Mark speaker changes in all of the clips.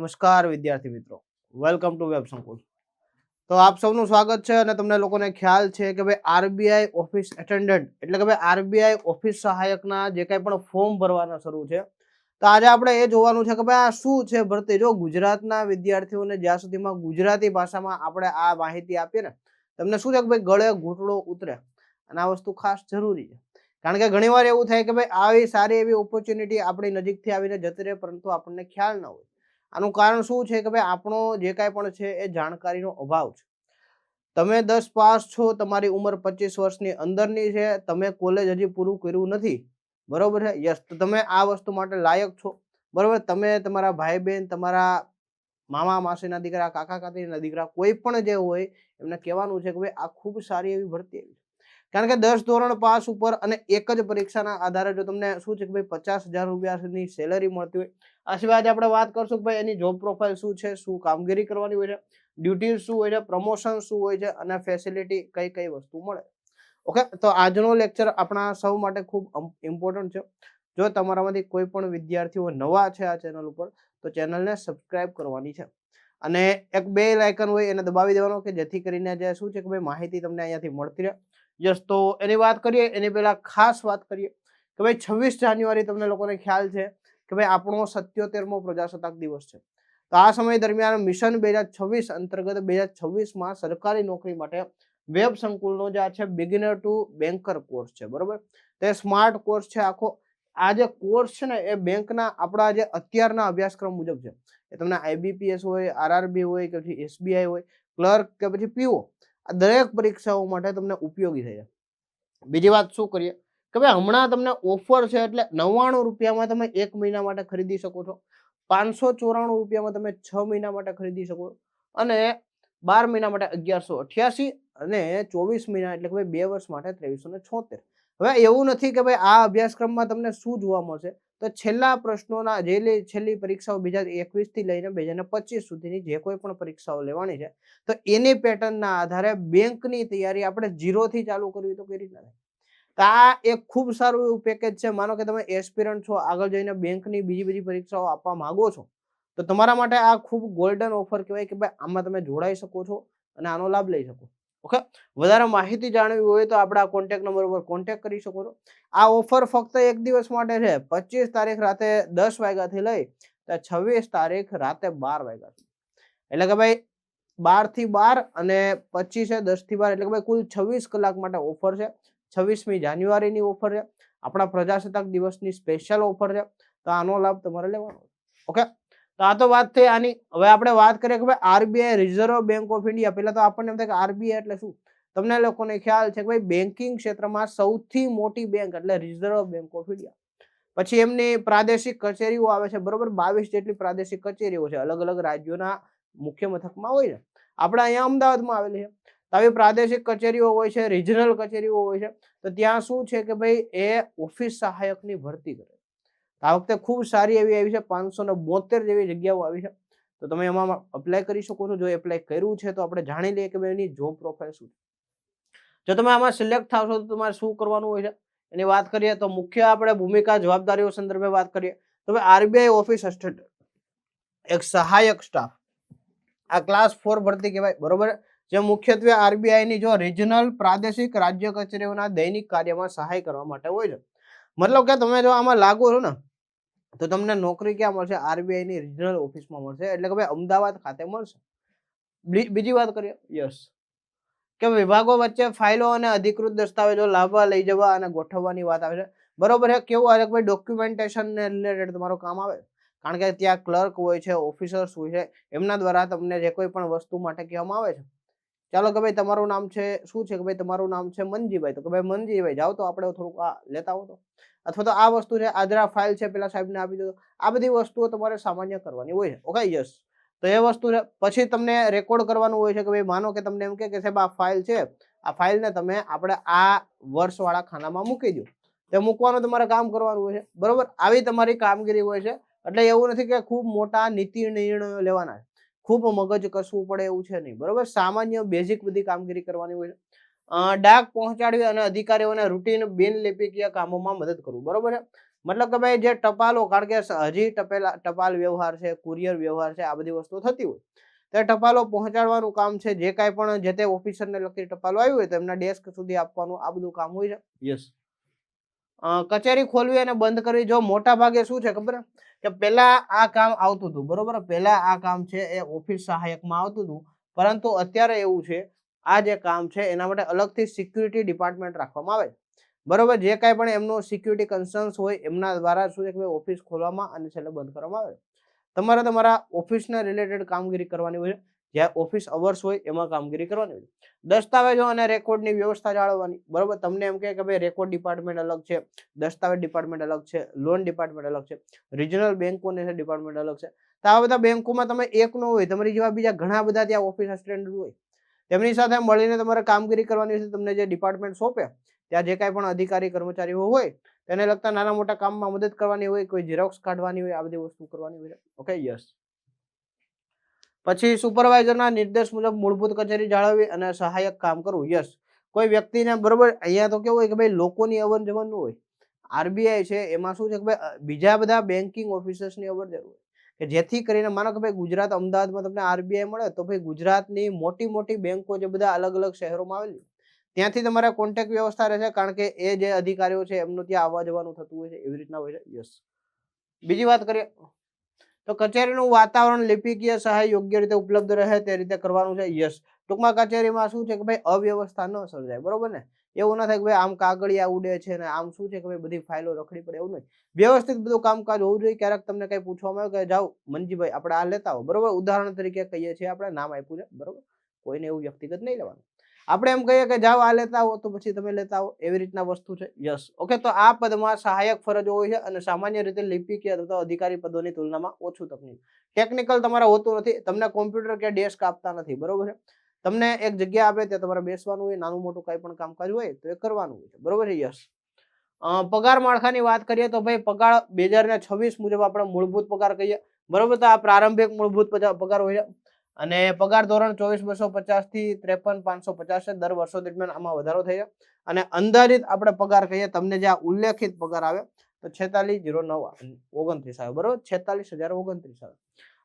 Speaker 1: નમસ્કાર વિદ્યાર્થી મિત્રો, વેલકમ ટુ વેબ સંકુલ। તો આપ સૌનું સ્વાગત છે અને તમને લોકોને ખ્યાલ છે કે ભાઈ આરબીઆઈ ઓફિસ એટેન્ડન્ટ એટલે કે ભાઈ આરબીઆઈ ઓફિસ સહાયકના જે કંઈ પણ ફોર્મ ભરવાના શરૂ છે, તો આજે આપણે એ જોવાનું છે કે ભાઈ આ શું છે ભરતી। જો ગુજરાતના વિદ્યાર્થીઓને જ્યાં સુધીમાં ગુજરાતી ભાષામાં આપણે આ માહિતી આપીએ ને, તમને શું છે કે ભાઈ ગળે ઘૂંટડો ઉતરે અને આ વસ્તુ ખાસ જરૂરી છે। કારણ કે ઘણીવાર એવું થાય કે ભાઈ આવી સારી એવી ઓપોર્ચ્યુનિટી આપણી નજીકથી આવીને જતી રહે પરંતુ આપણને ખ્યાલ ન હોય। આનું કારણ શું છે કે ભાઈ આપણો જે કાંઈ પણ છે એ જાણકારીનો અભાવ છે। તમે 10 પાસ છો, તમારી ઉંમર 25 વર્ષની અંદરની છે, તમે કોલેજ હજી પૂરું કર્યું નથી, બરોબર છે, યસ, તો તમે આ વસ્તુ માટે લાયક છો, બરોબર। તમે તમારા ભાઈ બહેન, તમારા મામા માસીના દીકરા, કાકા કાકીના દીકરા, કોઈ પણ જે હોય એમને કહેવાનું છે કે ભાઈ આ ખૂબ સારી એવી ભરતી આવી છે। કારણ કે 10 ધોરણ પાસ ઉપર અને એક જ પરીક્ષાના આધારે જો તમને શું છે કે ભાઈ 50,000 રૂપિયા સુધીની સેલેરી મળતી હોય, આ સિવાય આજે આપણે વાત કરશું કે ભાઈ એની જોબ પ્રોફાઇલ શું છે, શું કામગીરી કરવાની હોય છે, ડ્યુટી શું હોય છે, પ્રમોશન શું હોય છે અને ફેસિલિટી કઈ કઈ વસ્તુ મળે। ઓકે, તો આજનો લેક્ચર આપણા સૌ માટે ખૂબ ઇમ્પોર્ટન્ટ છે। જો તમારામાંથી કોઈ પણ વિદ્યાર્થીઓ નવા છે આ ચેનલ ઉપર તો ચેનલને સબસ્ક્રાઇબ કરવાની છે અને એક બેલ આઇકન હોય એને દબાવી દેવાનો કે જેથી કરીને જે શું છે કે ભાઈ માહિતી તમને અહીંયાથી મળતી રહે। યસ, તો એની વાત કરીએ એની પહેલા ખાસ વાત કરીએ કે ભાઈ 26 જાન્યુઆરી તમને લોકોને ખ્યાલ છે કે ભાઈ આપણો 77મો પ્રજાસત્તાક દિવસ છે। તો આ સમય દરમિયાન મિશન 2026 અંતર્ગત 2026માં સરકારી નોકરી માટે વેબ સંકુલનો જે આ છે બિગિનર ટુ બેન્કર કોર્સ છે, બરોબર। તે સ્માર્ટ કોર્સ છે આખો। આ જે કોર્સ છે ને એ બેંકના આપણા જે અત્યારના અભ્યાસક્રમ મુજબ છે। એ તમને આઈબીપીએસ હોય, આરઆરબી હોય કે પછી એસબીઆઈ હોય, ક્લર્ક કે પછી પીઓ, આ દરેક પરીક્ષાઓ માટે તમને ઉપયોગી થાય છે। બીજી વાત શું કરીએ કે ભાઈ હમણાં તમને ઓફર છે એટલે 99 રૂપિયામાં તમે 1 મહિના માટે ખરીદી શકો છો, 594 રૂપિયામાં તમે 6 મહિના માટે ખરીદી શકો છો અને 12 મહિના માટે 1188 અને 24 મહિના એટલે કે ભાઈ 2 વર્ષ માટે 2376। હવે એવું નથી કે ભાઈ આ અભ્યાસક્રમમાં તમને શું જોવા મળશે, તો છેલ્લા પ્રશ્નોના છેલ્લી પરીક્ષાઓ 2021 થી લઈને 2025 સુધીની જે કોઈ પણ પરીક્ષાઓ લેવાની છે તો એની પેટર્નના આધારે બેંકની તૈયારી આપણે 0 થી ચાલુ કરવી તો કઈ રીતના થાય। તો આ એક ખૂબ સારું એવું પેકેજ છે। માનો કે તમે એસ્પિરન્ટ છો, આગળ જઈને બેંકની બીજી પરીક્ષાઓ આપવા માંગો છો તો તમારા માટે આ ખૂબ ગોલ્ડન ઓફર કહેવાય કે ભાઈ આમાં તમે જોડાઈ શકો છો અને આનો લાભ લઈ શકો। ઓકે, વધારે માહિતી જાણવી હોય તો આપણા કોન્ટેક્ટ નંબર ઉપર કોન્ટેક્ટ કરી શકો છો। આ ઓફર ફક્ત એક દિવસ માટે છે, 25 તારીખ રાતે 10 વાગ્યાથી લઈ તો 26 તારીખ રાતે 12 વાગ્યા, એટલે કે ભાઈ 12 થી 12 અને 25 10 થી 12 એટલે કે ભાઈ કુલ 26 કલાક માટે ઓફર છે। 26મી જાન્યુઆરીની ઓફર છે, આપણા પ્રજાસત્તાક દિવસની સ્પેશિયલ ઓફર છે, તો આનો લાભ તમારે લેવાનો। ઓકે, તો આ તો વાત થઈ આની। હવે આપણે વાત કરીએ કે ભાઈ RBI reserve bank of India. પહેલા તો આપણને એમ થાય કે આરબીઆઈ એટલે શું, તમને લોકોને ખ્યાલ છે કે ભાઈ બેન્કિંગ ક્ષેત્રમાં સૌથી મોટી બેંક એટલે રિઝર્વ બેંક ઓફ ઇન્ડિયા। પછી એમની પ્રાદેશિક કચેરીઓ આવે છે, બરોબર, 22 જેટલી પ્રાદેશિક કચેરીઓ છે, અલગ અલગ રાજ્યોના મુખ્ય મથકમાં હોય છે। આપણે અહીંયા અમદાવાદમાં આવેલી છે, તો આવી પ્રાદેશિક કચેરીઓ હોય છે, રિજનલ કચેરીઓ હોય છે, તો ત્યાં શું છે કે ભાઈ એ ઓફિસ સહાયકની ભરતી કરે। આ વખતે ખૂબ સારી એવી આવી છે, 572 જેવી જગ્યાઓ આવી છે, તો તમે એમાં અપ્લાય કરી શકો છો। જો એપ્લાય કર્યું છે તો આપણે જાણી લઈએ કે ભાઈ એની જોબ પ્રોફાઇલ શું છે। જો તમે આમાં સિલેક્ટ થશો તો તમારે શું કરવાનું હોય છે એની વાત કરીએ તો મુખ્ય આપણે ભૂમિકા જવાબદારીઓ સંદર્ભે વાત કરીએ તો ભાઈ આરબીઆઈ ઓફિસ અસિસ્ટન્ટ એક સહાયક સ્ટાફ, આ ક્લાસ 4 ભરતી કહેવાય, બરોબર, જે મુખ્યત્વે આરબીઆઈની જો રિજનલ પ્રાદેશિક રાજ્ય કચેરીઓના દૈનિક કાર્યમાં સહાય કરવા માટે હોય છે। મતલબ કે તમે જો આમાં લાગો છો ને તો તમને નોકરી ક્યાં મળશે, આરબીઆઈની રિજનલ ઓફિસમાં મળશે, એટલે કે ભાઈ અમદાવાદ ખાતે મળશે। બીજી વાત કરીએ, યસ, કે વિભાગો વચ્ચે ફાઇલો અને અધિકૃત દસ્તાવેજો લાવવા, લઈ જવા અને ગોઠવવાની વાત આવે છે, બરોબર છે। કેવું આવે કે ભાઈ ડોક્યુમેન્ટેશન ને રિલેટેડ તમારું કામ આવે, કારણ કે ત્યાં ક્લર્ક હોય છે, ઓફિસર્સ હોય છે, એમના દ્વારા તમને જે કોઈ પણ વસ્તુ માટે કહેવામાં આવે છે। ચાલો કે ભાઈ તમારું નામ છે શું છે કે ભાઈ તમારું નામ છે મનજીભાઈ, તો કે ભાઈ મનજીભાઈ જાઓ તો આપણે થોડુંક આ લેતા આવો તો, અથવા તો આ વસ્તુ છે આજરા ફાઇલ છે પેલા સાહેબને આપી દો, આ બધી વસ્તુઓ તમારે સામાન્ય કરવાની હોય છે। ઓકે, યસ, તો એ વસ્તુ છે। પછી તમને રેકોર્ડ કરવાનું હોય છે કે ભાઈ માનો કે તમને એમ કે સાહેબ આ ફાઇલ છે, આ ફાઇલને તમે આપણે આ વર્ષવાળા ખાનામાં મૂકી દો, તે મૂકવાનું તમારે કામ કરવાનું હોય છે, બરોબર, આવી તમારી કામગીરી હોય છે। એટલે એવું નથી કે ખૂબ મોટા નીતિ નિર્ણયો લેવાના છે, ખૂબ મગજ કસવું પડે એવું છે નહીં, બરોબર, સામાન્ય બેઝિક બધી કામગીરી કરવાની હોય છે। ડાક પહોંચાડવી અને અધિકારીઓને રૂટીન બિનલિપિકીય કામોમાં મદદ કરવું, બરોબર છે। મતલબ કે ભાઈ જે ટપાલો, કારણ કે હજી ટપાલ વ્યવહાર છે, કુરિયર વ્યવહાર છે, આ બધી વસ્તુ થતી હોય, તે ટપાલો પહોંચાડવાનું કામ છે, જે કાંઈ પણ જે તે ઓફિસરને લગતી ટપાલો આવી હોય તો એમના ડેસ્ક સુધી આપવાનું આ બધું કામ હોય છે. યસ. કચેરી ખોલવી અને બંધ કરવી, જો મોટા ભાગે શું છે ખબર કે પેલા આ કામ આવતું હતું, બરોબર, પેલા આ કામ છે એ ઓફિસ સહાયકમાં આવતું હતું, પરંતુ અત્યારે એવું છે આ જે કામ છે એના માટે અલગથી સિક્યુરિટી ડિપાર્ટમેન્ટ રાખવામાં આવે છે, બરોબર. જે કાંઈ પણ એમનું સિક્યુરિટી કન્સર્ન્સ હોય એમના દ્વારા શું છે કે ઓફિસ ખોલવામાં અને છેલ્લે બંધ કરવામાં આવે. તમારે તમારા ઓફિસના રિલેટેડ કામગીરી કરવાની હોય, જ્યાં ઓફિસ અવર્સ હોય એમાં કામગીરી કરવાની હોય. દસ્તાવેજો અને રેકોર્ડની વ્યવસ્થા જાળવવાની, બરોબર. તમને એમ કે ભાઈ રેકોર્ડ ડિપાર્ટમેન્ટ અલગ છે, દસ્તાવેજ ડિપાર્ટમેન્ટ અલગ છે, લોન ડિપાર્ટમેન્ટ અલગ છે, રિજનલ બેંકોની ડિપાર્ટમેન્ટ અલગ છે. તો આ બધા બેંકોમાં તમે એક ન હોય, તમારી જેવા બીજા ઘણા બધા ત્યાં ઓફિસ અસિસ્ટન્ટ હોય, તેમની સાથે મળીને તમારે કામગીરી કરવાની છે. તમને જે ડિપાર્ટમેન્ટ સોંપે ત્યાં જે કાંઈ પણ અધિકારી કર્મચારીઓ હોય તેને લગતા નાના મોટા કામમાં મદદ કરવાની હોય, કોઈ ઝેરોક્સ કાઢવાની હોય, આ બધી વસ્તુ કરવાની હોય. Okay, yes. પછી સુપરવાઇઝરના નિર્દેશ મુજબ મૂળભૂત કચેરી જાળવવી અને સહાયક કામ કરવું. યસ. કોઈ વ્યક્તિને, બરોબર, અહીંયા તો કેવું હોય કે ભાઈ લોકોની અવર જવર ન હોય. આરબીઆઈ છે એમાં શું છે કે ભાઈ બીજા બધા બેન્કિંગ ઓફિસર્સની અવર જવર હોય, કે જેથી કરીને માનો કે ભાઈ ગુજરાત, અમદાવાદમાં તમને આરબીઆઈ મળે તો ભાઈ ગુજરાતની મોટી મોટી બેંકો જે બધા અલગ અલગ શહેરોમાં આવેલી ત્યાંથી તમારે કોન્ટેક્ટ વ્યવસ્થા રહેશે, કારણ કે એ જે અધિકારીઓ છે એમનું ત્યાં આવવા જવાનું થતું હોય છે, એવી રીતના હોય છે. યસ. બીજી વાત કરીએ તો કચેરીનું વાતાવરણ લિપિકીય સહાય યોગ્ય રીતે ઉપલબ્ધ રહે તે રીતે કરવાનું છે. યસ. ટૂંકમાં કચેરીમાં શું છે કે ભાઈ અવ્યવસ્થા ન સર્જાય, બરોબર ને. એવું ના થાય કે ભાઈ આમ કાગળિયા ઉડે છે ને આમ શું છે કે ભાઈ બધી ફાઇલો રખડી પડે, એવું નહીં. વ્યવસ્થિત બધું કામકાજ હોવું જોઈએ. ક્યારેક તમને કઈ પૂછવામાં આવે કે જાઓ મનજીભાઈ આપણે આ લેતા આવો, બરોબર, ઉદાહરણ તરીકે કહીએ છીએ, આપણે નામ આપ્યું છે, બરોબર, કોઈને એવું વ્યક્તિગત નહીં લેવાનું. આપણે એમ કહીએ કે જાઓ આ લેતા આવો તો પછી તમે લેતા આવો, એવી રીતના વસ્તુ છે. યસ. ઓકે, તો આ પદમાં સહાયક ફરજો હોય છે અને સામાન્ય રીતે લિપિકીય અથવા અધિકારી પદોની તુલનામાં ઓછું તકનીક. ટેકનિકલ તમારે હોતું નથી, તમને કોમ્પ્યુટર કે ડેસ્ક આપતા નથી, બરોબર છે. તમને એક જગ્યા આપે ત્યાં તમારે બેસવાનું હોય, નાનું મોટું કઈ પણ કામકાજ હોય તો એ કરવાનું હોય, બરોબર છે. યસ. પગાર માળખાની વાત કરીએ તો ભાઈ પગાર 2026 મુજબ આપણે મૂળભૂત પગાર કહીએ, બરોબર. તો આ પ્રારંભિક મૂળભૂત પગાર હોય છે અને પગાર ધોરણ 24,250 થી 53,550 છે. દર વર્ષો દરમિયાન આમાં વધારો થઈ છે અને અંદાજિત આપણે પગાર કહીએ તમને જે આ ઉલ્લેખિત પગાર આવે તો 46,029 આવે, બરોબર, 46,029 આવે.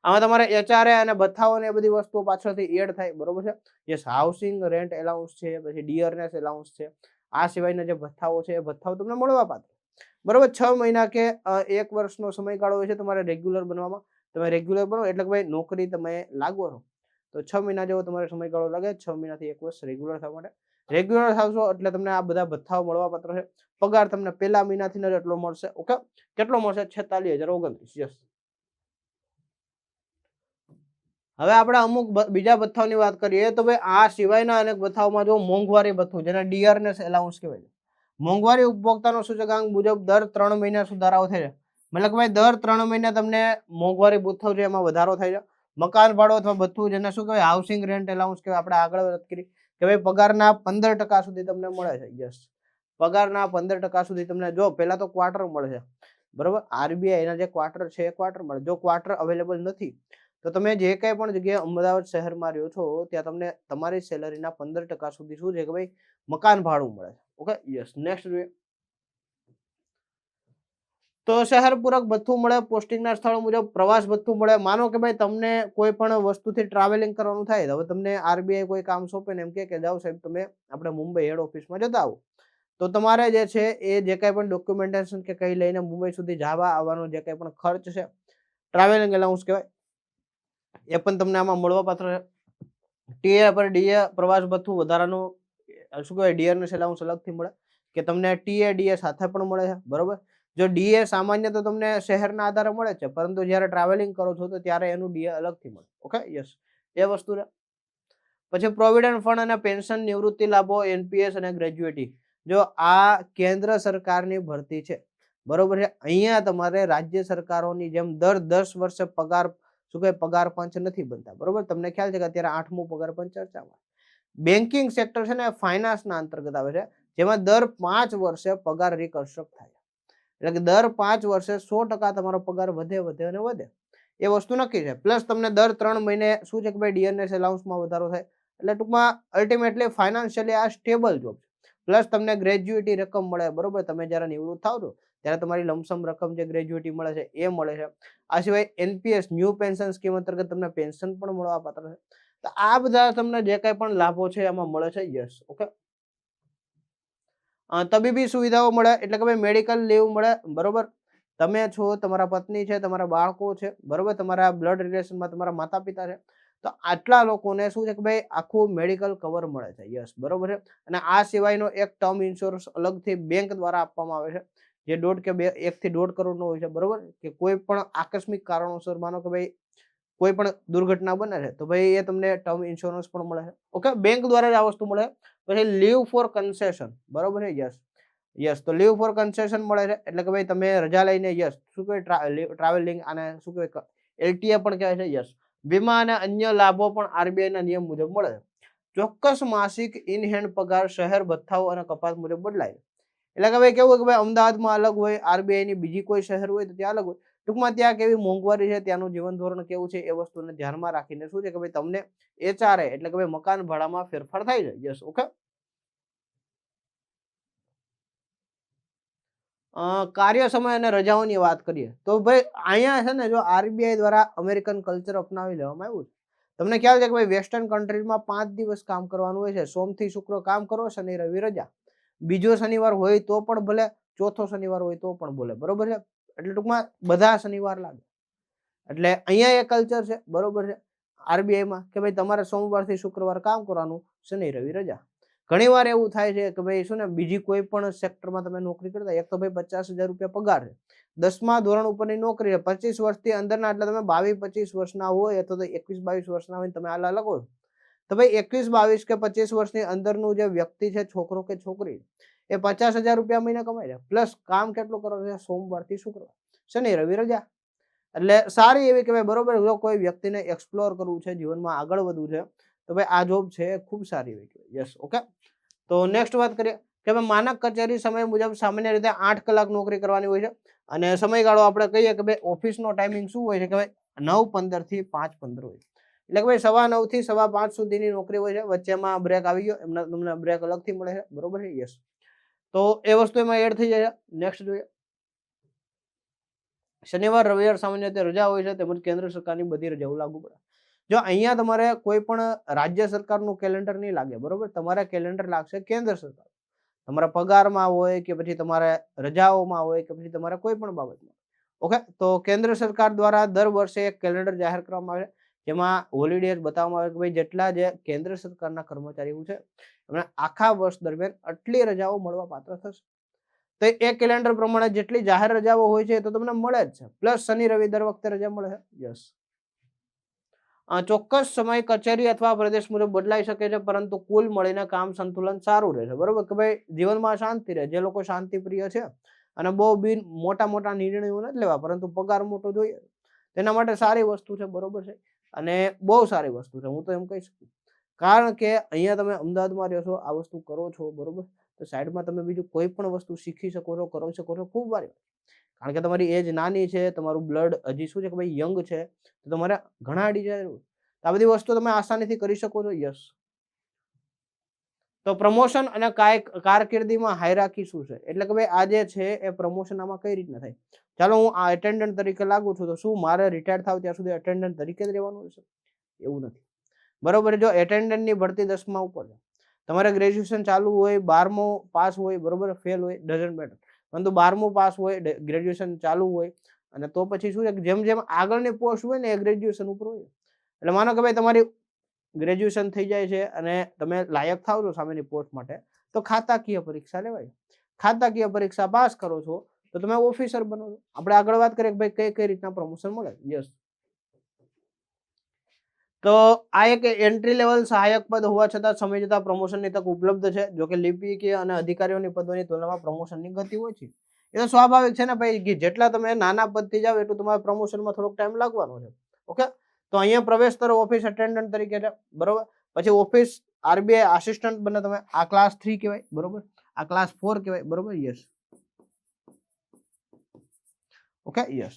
Speaker 1: આમાં તમારે એચઆરએ અને ભથ્થાઓ ને બધી વસ્તુઓ પાછળથી એડ થાય, બરોબર છે. યસ. હાઉસિંગ રેન્ટ એલાઉન્સ છે, પછી ડિયરનેસ એલાઉન્સ છે, આ સિવાયના જે ભથ્થાઓ છે એ ભથ્થાઓ તમને મળવા પાત્ર, બરોબર. 6 મહિના કે 1 વર્ષનો સમયગાળો હોય છે તમારે રેગ્યુલર બનવામાં. તમે રેગ્યુલર બનો એટલે કે ભાઈ નોકરી તમે લાગો છો તો 6 મહિના જેવો તમારે સમયગાળો લાગે, 6 મહિનાથી 1 વર્ષ રેગ્યુલર થવા માટે. રેગ્યુલર થશો એટલે તમને આ બધા ભથ્થાઓ મળવા પાત્ર છે. પગાર તમને પહેલા મહિનાથી જ એટલો મળશે. ઓકે, કેટલો મળશે? 46,029. યસ. હવે આપણે અમુક બીજા ભથ્થાઓની વાત કરીએ તો ભાઈ આ સિવાયના અનેક ભથ્થાઓમાં જો મોંઘવારી ભથ્થું, જેને ડિયરનેસ એલાઉન્સ કહેવાય છે. મોંઘવારી ઉપભોક્તાનો સૂચકાંક મુજબ દર 3 મહિના સુધારાઓ થાય છે. મતલબ કે ભાઈ દર 3 મહિને તમને મોંઘવારી ભથ્થું છે એમાં વધારો થાય છે. મકાન ભાડું અથવા ભથ્થું, જેને શું કહેવાય હાઉસિંગ રેન્ટ એલાઉન્સ કહેવાય, આપણે આગળ વાત કરી કે ભાઈ પગારના 15% સુધી તમને મળે છે. યસ. પગારના 15% સુધી તમને, જો પેલા તો ક્વાર્ટર મળે છે, બરોબર. આરબીઆઈ ના જે ક્વાર્ટર છે એ ક્વાર્ટર મળે. જો ક્વાર્ટર અવેલેબલ નથી તો તમે જે કઈ પણ જગ્યાએ અમદાવાદ શહેરમાં રહ્યો છો ત્યાં તમને તમારી સેલરીના 15% સુધી શું છે કે ભાઈ મકાન ભાડું મળે છે. Okay, yes. નેક્સ્ટ જોઈએ તો શહેર પૂરક ભથ્થું મળે, પોસ્ટિંગના સ્થળ મુજબ પ્રવાસ ભથ્થું મળે. માનો કે ભાઈ તમને કોઈ પણ વસ્તુથી ટ્રાવેલિંગ કરવાનું થાય, હવે તમને આરબીઆઈ કોઈ કામ સોંપે ને એમ કે જાઓ સાહેબ તમે આપણે મુંબઈ હેડ ઓફિસમાં જતા આવો, તો તમારે જે છે એ જે કઈ પણ ડોક્યુમેન્ટેશન કે કઈ લઈને મુંબઈ સુધી જવા આવવાનો જે કઈ પણ ખર્ચ છે, ટ્રાવેલિંગ એલાઉન્સ કહેવાય, એ પણ તમને આમાં મળવા પાત્ર છે. ટીએ પર ડીએ પ્રવાસ ભથ્થું વધારાનું શું કહેવાય ડિયરનેસ એલાઉન્સ અલગથી મળે કે તમને ટીએ ડીએ સાથે પણ મળે છે, બરોબર. જો ડીએ સામાન્ય તો તમને શહેરના આધારે મળે છે, પરંતુ જ્યારે ટ્રાવેલિંગ કરો છો તો ત્યારે એનું ડીએ અલગથી મળે. Okay, yes. એ વસ્તુ છે. પછી પ્રોવિડન્ટ ફંડ અને પેન્શન, નિવૃત્તિ લાભો, એનપીએસ અને ગ્રેજ્યુએટી. જો આ કેન્દ્ર સરકારની ભરતી છે, બરોબર છે. અહીંયા તમારે રાજ્ય સરકારોની જેમ દર 10 વર્ષે પગાર શું કહેવાય પગાર પંચ નથી બનતા, બરોબર. તમને ખ્યાલ છે કે અત્યારે 8મું પગાર પંચ ચર્ચામાં. બેન્કિંગ સેક્ટર છે ને ફાઇનાન્સના અંતર્ગત આવે છે, જેમાં દર 5 વર્ષે પગાર રિકન્સ્ટ્રક્ટ થાય, એટલે કે દર 5 વર્ષે 100% તમારો પગાર વધે વધે અને વધે, એ વસ્તુ નક્કી છે. પ્લસ તમને દર 3 મહિને શું છે કે ભાઈ ડીએનએસ એલાઉન્સમાં વધારો થાય, એટલે ટૂંકમાં અલ્ટિમેટલી ફાઇનાન્શિયલી આ સ્ટેબલ જોબ છે. પ્લસ તમને ગ્રેજ્યુએટી રકમ મળે, બરોબર, તમે જ્યારે નિવૃત્ત થાવ છો ત્યારે તમારી લમસમ રકમ જે ગ્રેજ્યુએટી મળે છે એ મળે છે. આ સિવાય એનપીએસ ન્યૂ પેન્શન સ્કીમ અંતર્ગત તમને પેન્શન પણ મળવા પાત્ર છે. તો આ બધા તમને જે કઈ પણ લાભો છે એમાં મળે છે. Yes, okay. તબીબી સુવિધાઓ મળે, એટલે કે ભાઈ મેડિકલ લીવ મળે, બરોબર. તમે છો, તમારા પત્ની છે, તમારા બાળકો છે, બરોબર, તમારા બ્લડ રિલેશનમાં તમારા માતા પિતા છે, તો આટલા લોકોને શું છે કે ભાઈ આખું મેડિકલ કવર મળે છે. યસ, બરોબર છે. અને આ સિવાયનો એક ટર્મ ઇન્સ્યોરન્સ અલગથી બેંક દ્વારા આપવામાં આવે છે, જે 1.5 કે 1 થી 1.5 કરોડ નો હોય છે, બરોબર. કે કોઈ પણ આકસ્મિક કારણોસર માનો કે ભાઈ કોઈ પણ દુર્ઘટના બને છે તો ભાઈ એ તમને ટર્મ ઇન્સ્યોરન્સ પણ મળે છે. ઓકે, બેંક દ્વારા જ આ વસ્તુ મળે. પછી લીવ ફોર કન્સેશન, બરોબર છે. Yes, yes. તો લીવ ફોર કન્સેશન મળે છે, એટલે કે ભાઈ તમે રજા લઈને, યસ, શું કહેવાય, ટ્રાવેલિંગ, અને શું કહેવાય, એલટીએ પણ કહેવાય છે. યસ, વીમા અને અન્ય લાભો પણ આરબીઆઈ ના નિયમ મુજબ મળે છે. ચોક્કસ માસિક ઇન હેન્ડ પગાર શહેર ભથ્થાઓ અને કપાત મુજબ બદલાય. એટલે કે ભાઈ કેવું હોય કે ભાઈ અમદાવાદમાં અલગ હોય, આરબીઆઈ ની બીજી કોઈ શહેર હોય તો ત્યાં અલગ હોય. ટૂંકમાં ત્યાં કેવી મોંઘવારી છે, ત્યાંનું જીવન ધોરણ કેવું છે, એ વસ્તુને ધ્યાનમાં રાખીને શું છે કે ભાઈ તમને એચઆરએ એટલે કે ભાઈ મકાન ભાડામાં ફેરફાર થાય છે. Yes, okay. કાર્ય સમય અને રજાઓની વાત કરીએ તો ભાઈ અહીંયા છે ને, જો આરબીઆઈ દ્વારા અમેરિકન કલ્ચર અપનાવી લેવામાં આવ્યું છે. તમને ખ્યાલ છે કે ભાઈ વેસ્ટર્ન કન્ટ્રીઝમાં 5 દિવસ કામ કરવાનું હોય છે. સોમથી શુક્ર કામ કરો, શનિ રવિ રજા. બીજો શનિવાર હોય તો પણ ભલે, ચોથો શનિવાર હોય તો પણ ભલે, બરોબર છે. એટલે ટૂંકમાં બધા શનિવાર લાગે. એટલે અહીંયા એ કલ્ચર છે, બરોબર છે, આરબીઆઈમાં, કે ભાઈ તમારે સોમવારથી શુક્રવાર કામ કરવાનું, શનિ રવિ રજા. ઘણી વાર એવું થાય છે કે ભાઈ શું ને, બીજી કોઈ પણ સેક્ટરમાં તમે નોકરી કરતા, એક તો ભાઈ 50,000 રૂપિયા પગાર છે, 10મા ધોરણ ઉપરની નોકરી છે, 25 વર્ષથી અંદરના, એટલે તમે 22-25 વર્ષના હોય અથવા તો 21-22 વર્ષના હોય, તમે આલા લખો તો ભાઈ 21-22 કે 25 વર્ષની અંદરનું જે વ્યક્તિ છે, છોકરો કે છોકરી, એ 50,000 રૂપિયા મહિને કમાય છે. પ્લસ કામ કેટલું કરવાનું છે, સોમવારથી શુક્રવાર, શનિ રવિ રજા. એટલે સારી એવી કહેવાય, બરોબર. જો કોઈ વ્યક્તિને એક્સપ્લોર કરવું છે, જીવનમાં આગળ વધવું છે, તો ભાઈ આ જોબ છે એ ખૂબ સારી એવી કહેવાય. Yes, okay. તો નેક્સ્ટ વાત કરીએ કે ભાઈ માનક કચેરી સમય મુજબ સામાન્ય રીતે 8 કલાક નોકરી કરવાની હોય છે. અને સમયગાળો આપણે કહીએ કે ભાઈ ઓફિસનો ટાઈમિંગ શું હોય છે કે ભાઈ 9:15 થી 5:15 હોય. એટલે કે ભાઈ 9:15 થી 5:15 સુધીની નોકરી હોય છે. વચ્ચેમાં બ્રેક આવી ગયો, એમને તમને બ્રેક અલગથી મળે છે, બરોબર છે. યસ, તો એ વસ્તુ એમાં એડ થઈ જાય છે. નેક્સ્ટ જોઈએ. શનિવાર રવિવાર સામાન્ય રીતે રજા હોય છે, તેમજ કેન્દ્ર સરકારની બધી રજાઓ લાગુ પડે. જો અહીંયા તમારે કોઈ પણ રાજ્ય સરકારનું કેલેન્ડર નહીં લાગે, બરોબર, તમારે કેલેન્ડર લાગશે કેન્દ્ર સરકાર. તમારા પગારમાં હોય કે પછી તમારે રજાઓમાં હોય કે પછી તમારે કોઈ પણ બાબતમાં. ઓકે, તો કેન્દ્ર સરકાર દ્વારા દર વર્ષે એક કેલેન્ડર જાહેર કરવામાં આવે, જેમાં હોલિડેઝ બતાવવામાં આવે કે ભાઈ જેટલા જે કેન્દ્ર સરકારના કર્મચારીઓ છે એમને આખા વર્ષ દરમિયાન આટલી રજાઓ મળવા પાત્ર થશે. તો એ કેલેન્ડર પ્રમાણે જેટલી જાહેર રજાઓ હોય છે તો તમને મળે જ છે. પ્લસ શનિ રવિ દર વખતે રજા મળે છે. યસ, ચોક્કસ સમય કચેરી અથવા પ્રદેશ મુજબ બદલાઈ શકે છે, પરંતુ કુલ મળીને કામ સંતુલન સારું રહે છે, બરોબર. કે ભાઈ જીવનમાં શાંતિ રહે, જે લોકો શાંતિ પ્રિય છે અને બહુ બિન મોટા નિર્ણયો નથી લેવા, પરંતુ પગાર મોટો જોઈએ, તેના માટે સારી વસ્તુ છે, બરોબર છે. અને બહુ સારી વસ્તુ છે, હું તો એમ કહી શકું. કારણ કે અહીંયા તમે અમદાવાદમાં રહો છો, આ વસ્તુ કરો છો, બરોબર, તો સાઈડમાં તમે બીજું કોઈ પણ વસ્તુ શીખી શકો છો, કરી શકો છો, ખૂબ સારી. કારણ કે તમારી એજ નાની છે, તમારું બ્લડ હજી શું છે કે ભાઈ યંગ છે, તો તમારે ઘણા ડિઝાયર, આ બધી વસ્તુ તમે આસાનીથી કરી શકો છો. યસ, તો પ્રમોશન અને કારકિર્દીમાં હાયરાર્કી શું છે, એટલે કે ભાઈ આ જે છે એ પ્રમોશન આમાં કઈ રીતના થાય. ચાલો હું આ એટેન્ડન્ટ તરીકે લાગુ છું, તો શું મારે રિટાયર થાવ ત્યાં સુધી એટેન્ડન્ટ તરીકે જ રહેવાનું રહેશે? એવું નથી, બરોબર. જો એટેન્ડન્ટની ભરતી 10મા ઉપર છે, તમારે ગ્રેજ્યુએશન ચાલુ હોય, 12મું પાસ હોય, બરોબર, ફેલ હોય, ડઝન્ટ મેટર, પરંતુ 12મું પાસ હોય, ગ્રેજ્યુએશન ચાલુ હોય, અને તો પછી શું છે કે જેમ જેમ આગળની પોસ્ટ હોય ને એ ગ્રેજ્યુએશન ઉપર હોય. એટલે માનો કે ભાઈ તમારી ગ્રેજ્યુએશન થઈ જાય છે અને તમે લાયક થાવ છો સામેની પોસ્ટ માટે, તો ખાતાકીય પરીક્ષા લેવાય. ખાતાકીય પરીક્ષા પાસ કરો છો તો તમે ઓફિસર બનો છો. આપણે આગળ વાત કરીએ કે ભાઈ કઈ કઈ રીતના પ્રમોશન મળે. યસ, તો આ એક એન્ટ્રી લેવલ સહાયક પદ હોવા છતાં સમય જતા પ્રમોશનની તક ઉપલબ્ધ છે. જો કે લિપિકીય અને અધિકારીઓની પદોની તુલનામાં પ્રમોશનની ગતિ ઓછી. એ તો સ્વાભાવિક છે ને ભાઈ, જેટલા તમે નાના પદથી જાવ એટલું તમારે પ્રમોશનમાં થોડોક ટાઈમ લાગવાનો છે. ઓકે, તો અહીંયા પ્રવેશ કરો ઓફિસ એટેન્ડન્ટ તરીકે છે, બરોબર. પછી ઓફિસ આરબીઆઈ આસિસ્ટન્ટ બને તમે, આ ક્લાસ 3 કહેવાય, બરોબર, આ ક્લાસ 4 કહેવાય, બરોબર. Yes, okay. Yes,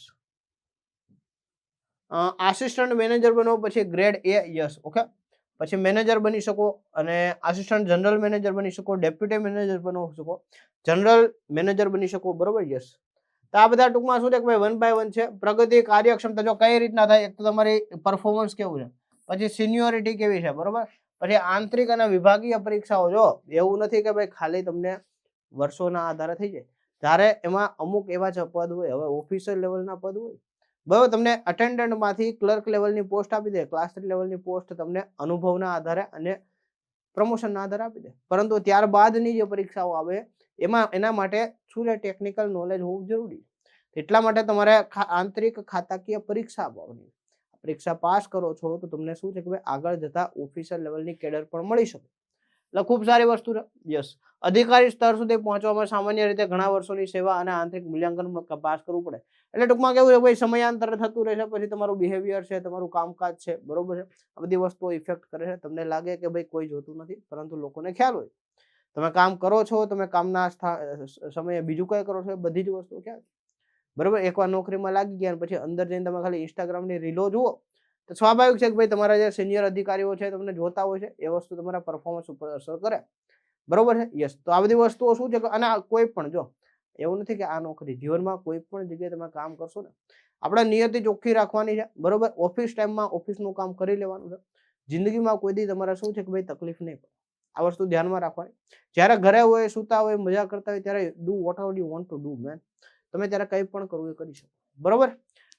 Speaker 1: assistant manager બનો પછી ગ્રેડ A. Yes, okay. પછી મેનેજર બની શકો અને આસિસ્ટન્ટ જનરલ મેનેજર બની શકો, ડેપ્યુટી મેનેજર બની શકો, જનરલ મેનેજર બની શકો, બરોબર? યસ. તો આ બધા ટૂંકમાં શું છે કે ભાઈ 1 by 1 છે. પ્રગતિ, કાર્યક્ષમતા જો કઈ રીતના થાય, એક તો તમારી પરફોર્મન્સ કેવું છે, પછી સિનિયોરિટી કેવી છે, બરોબર? પછી આંતરિક અને વિભાગીય પરીક્ષાઓ, જો એવું નથી કે ભાઈ ખાલી તમને વર્ષોના આધારે થઈ જાય. ત્યારે એમાં અમુક એવા જ પદ હોય, હવે ઓફિસર લેવલના પદ હોય, બરોબર? તમને અટેન્ડન્ટમાંથી ક્લર્ક લેવલની પોસ્ટ આપી દે, ક્લાસ 3 લેવલની પોસ્ટ તમને અનુભવના આધારે અને પ્રમોશનના આધારે આપી દે. પરંતુ ત્યારબાદની જે પરીક્ષાઓ આવે એમાં એના માટે શું છે, ટેકનિકલ નોલેજ હોવું જરૂરી. એટલા માટે તમારે આંતરિક ખાતાકીય પરીક્ષા આપવાની. પરીક્ષા પાસ કરો છો તો તમને શું છે કે ભાઈ આગળ જતા ઓફિસર લેવલની કેડર પણ મળી શકે. એટલે ખૂબ સારી વસ્તુ છે. યસ. અધિકારી સ્તર સુધી પહોંચવામાં સામાન્ય રીતે ઘણા વર્ષોની સેવા અને આંતરિક મૂલ્યાંકન પાસ કરવું પડે. એટલે ટૂંકમાં કેવું છે, ભાઈ સમયાંતરે થતું રહેશે, પછી તમારું બિહેવિયર છે, તમારું કામકાજ છે, બરોબર છે, આ બધી વસ્તુઓ ઇફેક્ટ કરે છે. તમને લાગે કે ભાઈ કોઈ જોતું નથી, પરંતુ લોકોને ખ્યાલ હોય તમે કામ કરો છો, તમે કામના સમયે બીજું કઈ કરો છો, બધી જ વસ્તુ ખ્યાલ, બરોબર? એકવાર નોકરીમાં લાગી ગયા પછી અંદર જઈને તમે ખાલી ઇન્સ્ટાગ્રામની રીલો જુઓ તો સ્વાભાવિક છે કે ભાઈ તમારા જે સિનિયર અધિકારીઓ છે તમને જોતા હોય છે, એ વસ્તુ તમારા પરફોર્મન્સ ઉપર અસર કરે, બરોબર છે? યસ. તો આ બધી વસ્તુઓ શું છે, અને કોઈ પણ જો એવું નથી કે આ નોકરી, જીવનમાં કોઈ પણ જગ્યાએ તમે કામ કરશો ને, આપણે નિયતિ ચોખ્ખી રાખવાની છે, બરોબર? ઓફિસ ટાઈમમાં ઓફિસનું કામ કરી લેવાનું છે. જિંદગીમાં કોઈ દી તમારે શું છે કે ભાઈ તકલીફ નહીં પડે. આ વસ્તુ ધ્યાનમાં રાખવાની. જ્યારે ઘરે હોય, સુતા હોય, મજા કરતા હોય, ત્યારે do vote ever you want to do man. તમે ત્યારે કંઈ પણ કરવું એ કરી શકો, બરોબર?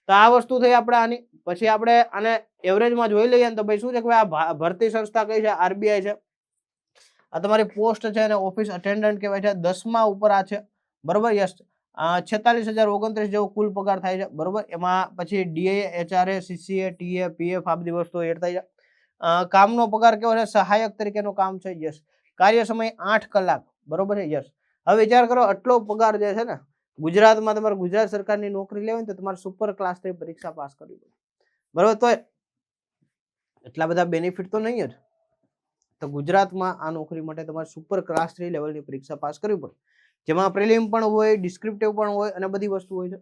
Speaker 1: તો આ વસ્તુ થઈ આપણે આની. પછી આપણે આને એવરેજમાં જોઈ લઈએ ને તો ભાઈ શું છે કે ભાઈ આ ભરતી સંસ્થા કઈ છે, આરબીઆઈ છે. આ તમારી પોસ્ટ છે અને ઓફિસ અટેન્ડન્ટ કહેવાય છે. 10મા ઉપર આ છે, બરોબર? યસ. 46,029 જેવો કુલ પગાર થાય છે, બરોબર? એમાં પછી ડીએ, એચઆરએ, સીસીએ, ટીએ, પીએફ આ બધી વસ્તુઓ એડ થાય છે. કામનો પગાર કેવો છે, સહાયક તરીકેનું કામ છે. યસ. કાર્ય સમય 8 કલાક, બરોબર છે. યસ. હવે વિચાર કરો, આટલો પગાર જે છે ને, ગુજરાતમાં તમારે ગુજરાત સરકારની નોકરી લેવી તો તમારે સુપર ક્લાસ 3 પરીક્ષા પાસ કરવી પડે, બરોબર? તો એટલા બધા બેનિફિટ તો નહીં જ. તો ગુજરાતમાં આ નોકરી માટે તમારે સુપર ક્લાસ 3 લેવલની પરીક્ષા પાસ કરવી પડે, જેમાં પ્રિલિમ પણ હોય, ડિસ્ક્રિપ્ટિવ પણ હોય અને બધી વસ્તુ હોય છે.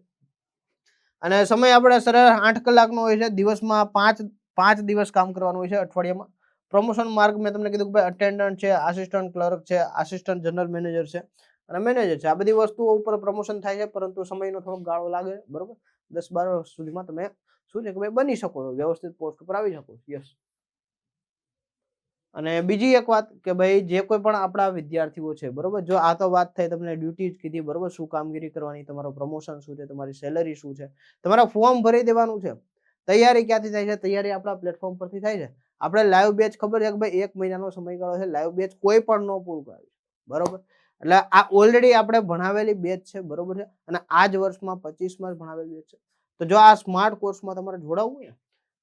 Speaker 1: અને સમય આપણે સરેરાશ 8 કલાકનો હોય છે. દિવસમાં 5 દિવસ કામ કરવાનું હોય છે અઠવાડિયામાં. પ્રમોશન માર્ગ મેં તમને કીધું કે ભાઈ અટેન્ડન્ટ છે, આસિસ્ટન્ટ ક્લર્ક છે, આસિસ્ટન્ટ જનરલ મેનેજર છે અને મેનેજર છે. આ બધી વસ્તુઓ ઉપર પ્રમોશન થાય છે, પરંતુ સમયનો થોડોક ગાળો લાગે, બરોબર? 10-12 વર્ષ સુધીમાં તમે શું છે કે ભાઈ બની શકો છો, વ્યવસ્થિત પોસ્ટ પર આવી શકો. યસ. અને બીજી એક વાત કે ભાઈ જે કોઈ પણ આપણા વિદ્યાર્થીઓ છે, બરોબર? જો આ તો વાત થઈ તમને ડ્યુટી જ કીધી, બરોબર? શું કામગીરી કરવાની, તમારો પ્રમોશન શું છે, તમારી સેલરી શું છે, તમારા ફોર્મ ભરી દેવાનું છે. તૈયારી ક્યાંથી થાય છે? તૈયારી આપણા પ્લેટફોર્મ પરથી થાય છે. આપણે લાઈવ બેચ ખબર છે કે ભાઈ 1 મહિનાનો સમયગાળો છે. લાઈવ બેચ કોઈ પણ ન પૂરું કરે, બરોબર? એટલે આ ઓલરેડી આપણે ભણાવેલી બેચ છે, બરોબર છે? અને આ જ વર્ષમાં 25માં જ ભણાવેલી બેચ છે. તો જો આ સ્માર્ટ કોર્સમાં તમારે જોડાવવું હોય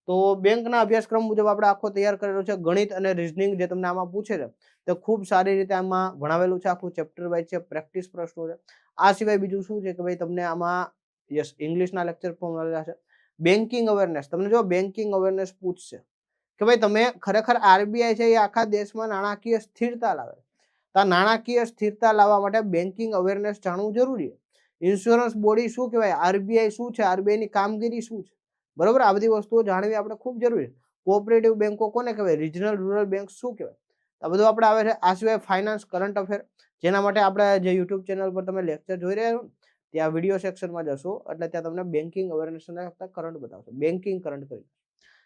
Speaker 1: તો બેંકના અભ્યાસક્રમ મુજબ આપણે આખો તૈયાર કરેલો છે. ગણિત અને રીઝનિંગ જે તમને આમાં પૂછે છે તો ખૂબ સારી રીતે આમાં ભણાવેલું છે. આખું ચેપ્ટર વાઇઝ છે, પ્રેક્ટિસ પ્રશ્નો છે. આ સિવાય બીજું શું છે કે ભાઈ તમને આમાં યસ ઇંગ્લિશના લેક્ચર પણ મળેલા છે. બેન્કિંગ અવેરનેસ, તમને જો બેન્કિંગ અવેરનેસ પૂછશે કે ભાઈ તમે ખરેખર આરબીઆઈ છે એ આખા દેશમાં નાણાકીય સ્થિરતા લાવે. તો આ નાણાકીય સ્થિરતા લાવવા માટે બેન્કિંગ અવેરનેસ જાણવું જરૂરી છે. ઇન્સ્યોરન્સ બોડી શું કહેવાય, આરબીઆઈ શું છે, આરબીઆઈની કામગીરી શું છે, બરોબર? આ બધી વસ્તુઓ જાણવી આપણે ખૂબ જરૂરી છે. કોઓપરેટિવ બેંકો કોને કહેવાય, રિજનલ રૂરલ બેંક શું કહેવાય, આ બધું આપણે આવે છે. આ સિવાય ફાઇનાન્સ, કરંટ અફેર, જેના માટે આપણે જે યુટ્યુબ ચેનલ પર તમે લેક્ચર જોઈ રહ્યા છો ત્યાં વિડીયો સેક્શનમાં જશો એટલે ત્યાં તમને બેન્કિંગ અવેરનેસ અને કરંટ બતાવશે, બેન્કિંગ કરંટ કરી.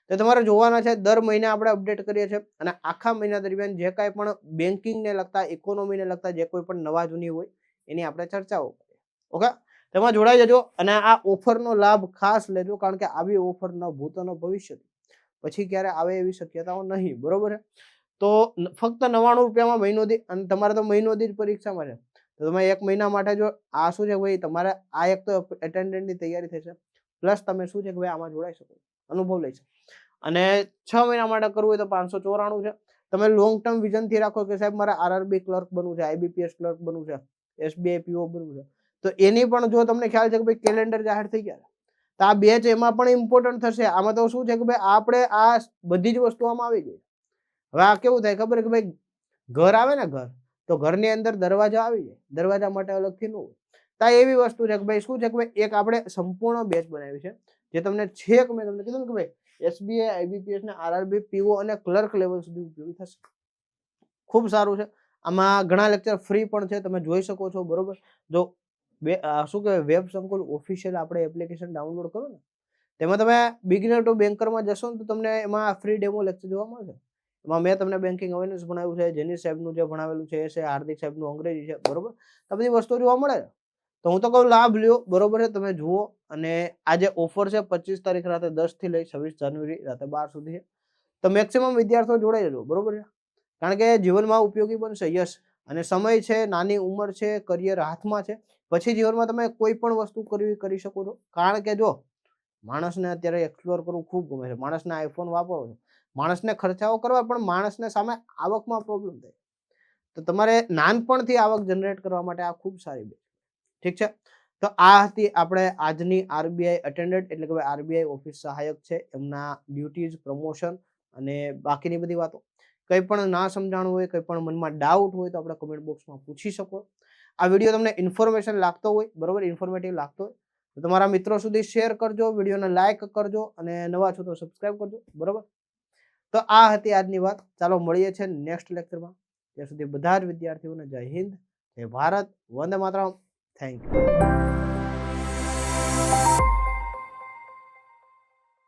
Speaker 1: તો તમારે જોવાના છે. દર મહિને આપણે અપડેટ કરીએ છીએ અને આખા મહિના દરમિયાન જે કાંઈ પણ બેન્કિંગને લગતા, ઇકોનોમીને લગતા જે કોઈ પણ નવા જૂની હોય એની આપણે ચર્ચાઓ કરીએ. ઓકે, તેમાં જોડાઈ જજો અને આ ઓફરનો લાભ ખાસ લેજો, કારણ કે આવી ઓફર ન ભૂત ન ભવિષ્ય પછી ક્યારે આવે એવી શક્યતાઓ નહીં, બરોબર છે? તો ફક્ત 99 રૂપિયામાં મહિનો દી, અને તમારે તો મહિનો દી જ પરીક્ષામાં છે. તો તમે 1 મહિના માટે જો આ શું છે ભાઈ તમારે આ એક તો એટેન્ડન્ટની તૈયારી થશે, પ્લસ તમે શું છે કે ભાઈ આમાં જોડાઈ શકો, અનુભવ લઈ શકો. અને 6 મહિના માટે કરવું હોય તો 594 છે. તમે લોંગ ટર્મ વિઝનથી રાખો કે સાહેબ મારે આરઆરબી ક્લર્ક બનવું છે, આઈબીપીએસ ક્લર્ક બનવું છે, એસબીઆઈ પીઓ બનવું છે, તો એની પણ જો તમને ખ્યાલ છે કે ભાઈ કેલેન્ડર જાહેર થઈ ગયા તો આ બેચ એમાં પણ ઇમ્પોર્ટન્ટ થશે. આમાં તો શું છે કે ભાઈ આપણે આ બધી જ વસ્તુ આમાં આવી ગઈ. હવે આ કેવું થાય ખબર કે ભાઈ ઘર આવે ને, ઘર તો ઘરની અંદર દરવાજા આવી જાય, દરવાજા માટે અલગથી ન હોય. તો એવી વસ્તુ છે કે ભાઈ શું છે કે ભાઈ એક આપણે સંપૂર્ણ બેચ બનાવી છે જે તમને છેક મેં તમને કીધું ને કે ભાઈ SBI, IBPS ને RRB, PO અને ક્લર્ક લેવલ સુધી ઉપયોગી થશે. ખૂબ સારું છે. આમાં ઘણા લેક્ચર ફ્રી પણ છે, તમે જોઈ શકો છો. બરોબર, જો શું કહેવાય વેબ સંકુલ ઓફિશિયલ આપણે એપ્લિકેશન ડાઉનલોડ કરો ને, તેમાં તમે બિગિનર ટુ બેન્કરમાં જશો ને તો તમને એમાં ફ્રી ડેમો લેક્ચર જોવા મળશે. એમાં મેં તમને બેન્કિંગ અવેરનેસ ભણાવ્યું છે, જેની સાહેબનું જે ભણાવેલું છે એ છે, હાર્દિક સાહેબનું અંગ્રેજી છે. બરોબર, આ બધી વસ્તુ જોવા મળે. તો હું તો કહું લાભ લ્યો. બરોબર છે, તમે જુઓ. અને આ જે ઓફર છે 25 તારીખ રાતે 10 થી લઈ 26 જાન્યુઆરી રાતે 12 સુધી છે. તો મેક્સિમમ વિદ્યાર્થીઓ જોડાઈ જજો. બરોબર છે, કારણ કે જીવનમાં ઉપયોગી બનશે. યસ, અને સમય છે, નાની ઉંમર છે, કરિયર હાથમાં છે, પછી જીવનમાં તમે કોઈ પણ વસ્તુ કરી શકો છો. કારણ કે જો માણસને અત્યારે એક્સપ્લોર કરવું ખૂબ ગમે છે, માણસને આઈફોન વાપરવો છે, માણસને ખર્ચાઓ કરવા, પણ માણસને સામે આવકમાં પ્રોબ્લેમ થાય. તો તમારે નાનપણથી આવક જનરેટ કરવા માટે આ ખૂબ સારી બેચ. ઠીક છે, તો આ હતી આપણે આજની આરબીઆઈ અટેન્ડન્ટ એટલે કે આરબીઆઈ ઓફિસ સહાયક છે એમના ડ્યુટીઝ, પ્રમોશન અને બાકીની બધી વાતો. કંઈ પણ ના સમજાણું હોય, કંઈ પણ મનમાં ડાઉટ હોય તો આપણે કમેન્ટ બોક્સમાં પૂછી શકો. આ વિડીયો તમને ઇન્ફોર્મેશન લાગતો હોય, બરોબર, ઇન્ફોર્મેટિવ લાગતો હોય તો તમારા મિત્રો સુધી શેર કરજો, વિડીયોને લાઈક કરજો અને નવા છો તો સબસ્ક્રાઇબ કરજો. બરોબર, તો આ હતી આજની વાત. ચાલો મળીએ છીએ નેક્સ્ટ લેક્ચરમાં. ત્યાં સુધી બધા જ વિદ્યાર્થીઓને જય હિન્દ, જય ભારત, વંદે માતરમ. Thank you.